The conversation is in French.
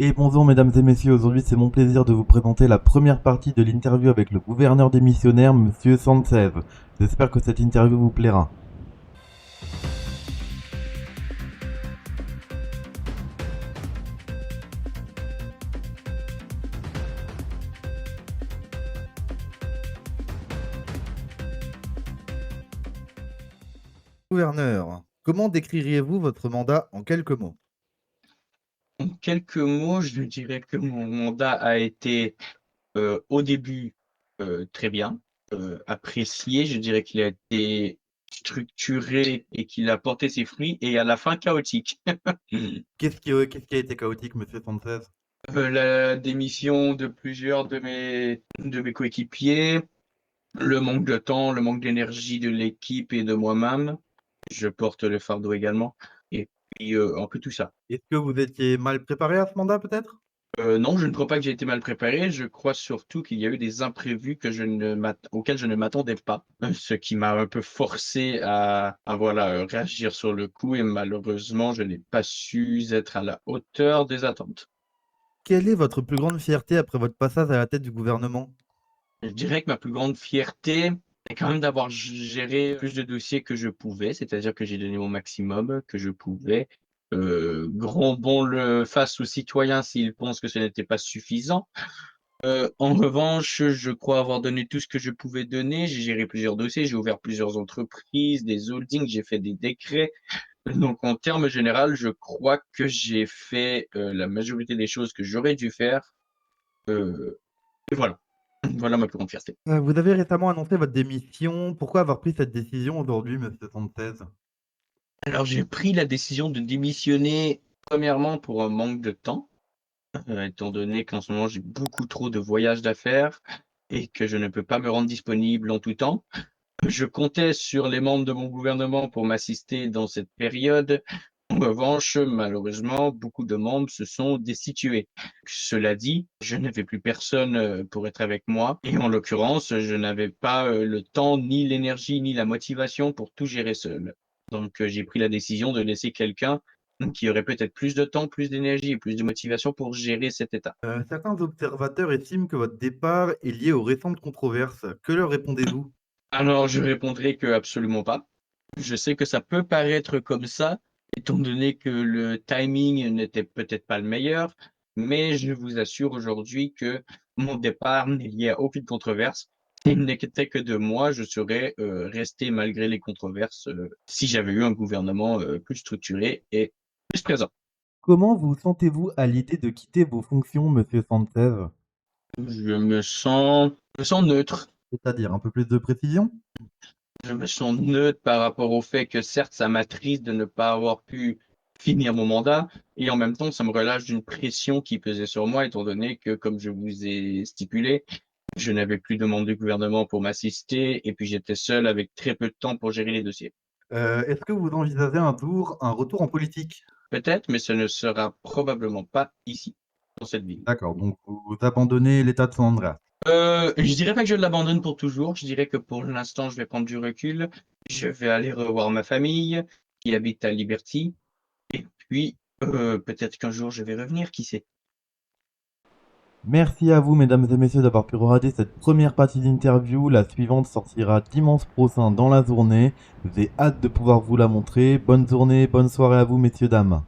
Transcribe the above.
Et bonjour mesdames et messieurs, aujourd'hui c'est mon plaisir de vous présenter la première partie de l'interview avec le gouverneur des missionnaires, Monsieur Sanchez. J'espère que cette interview vous plaira. Gouverneur, comment décririez-vous votre mandat en quelques mots? En quelques mots, je dirais que mon mandat a été, au début, très bien, apprécié. Je dirais qu'il a été structuré et qu'il a porté ses fruits et à la fin chaotique. Qu'est-ce qui a été chaotique, Monsieur Sanchez? La démission de plusieurs de mes coéquipiers, le manque de temps, le manque d'énergie de l'équipe et de moi-même. Je porte le fardeau également et puis, un peu tout ça. Est-ce que vous étiez mal préparé à ce mandat peut-être? Non, je ne crois pas que j'ai été mal préparé. Je crois surtout qu'il y a eu des imprévus auxquels je ne m'attendais pas, ce qui m'a un peu forcé à voilà, réagir sur le coup et malheureusement, je n'ai pas su être à la hauteur des attentes. Quelle est votre plus grande fierté après votre passage à la tête du gouvernement? Je dirais que ma plus grande fierté est quand même d'avoir géré plus de dossiers que je pouvais, c'est-à-dire que j'ai donné mon maximum, que je pouvais. Grand bon le fasse aux citoyens s'ils pensent que ce n'était pas suffisant. En revanche, je crois avoir donné tout ce que je pouvais donner. J'ai géré plusieurs dossiers, j'ai ouvert plusieurs entreprises, des holdings, j'ai fait des décrets. Donc en termes généraux, je crois que j'ai fait, la majorité des choses que j'aurais dû faire, heu et voilà. Voilà ma plus grande fierté. Vous avez récemment annoncé votre démission. Pourquoi avoir pris cette décision aujourd'hui, Monsieur Sanchez? Alors j'ai pris la décision de démissionner, premièrement pour un manque de temps, étant donné qu'en ce moment j'ai beaucoup trop de voyages d'affaires et que je ne peux pas me rendre disponible en tout temps. Je comptais sur les membres de mon gouvernement pour m'assister dans cette période. En revanche, malheureusement, beaucoup de membres se sont destitués. Cela dit, je n'avais plus personne pour être avec moi et en l'occurrence, je n'avais pas le temps, ni l'énergie, ni la motivation pour tout gérer seul. Donc, j'ai pris la décision de laisser quelqu'un qui aurait peut-être plus de temps, plus d'énergie et plus de motivation pour gérer cet état. Certains observateurs estiment que votre départ est lié aux récentes controverses. Que leur répondez-vous? Alors, je répondrai que absolument pas. Je sais que ça peut paraître comme ça, étant donné que le timing n'était peut-être pas le meilleur, mais je vous assure aujourd'hui que mon départ n'est lié à aucune controverse. S'il n'était que de moi, je serais, resté malgré les controverses, si j'avais eu un gouvernement, plus structuré et plus présent. Comment vous sentez-vous à l'idée de quitter vos fonctions, Monsieur Sanchez? Je me sens neutre. C'est-à-dire un peu plus de précision? Je me sens neutre par rapport au fait que certes, ça m'attriste de ne pas avoir pu finir mon mandat et en même temps, ça me relâche d'une pression qui pesait sur moi étant donné que, comme je vous ai stipulé, je n'avais plus de membre du gouvernement pour m'assister et puis j'étais seul avec très peu de temps pour gérer les dossiers. Est-ce que vous envisagez un jour un retour en politique? Peut-être, mais ce ne sera probablement pas ici, dans cette ville. D'accord, donc vous abandonnez l'État de San Andreas. Je dirais pas que je l'abandonne pour toujours. Je dirais que pour l'instant, je vais prendre du recul. Je vais aller revoir ma famille qui habite à Liberty. Et puis, peut-être qu'un jour je vais revenir, qui sait? Merci à vous, mesdames et messieurs, d'avoir pu regarder cette première partie d'interview. La suivante sortira dimanche prochain dans la journée. J'ai hâte de pouvoir vous la montrer. Bonne journée, bonne soirée à vous, messieurs, dames.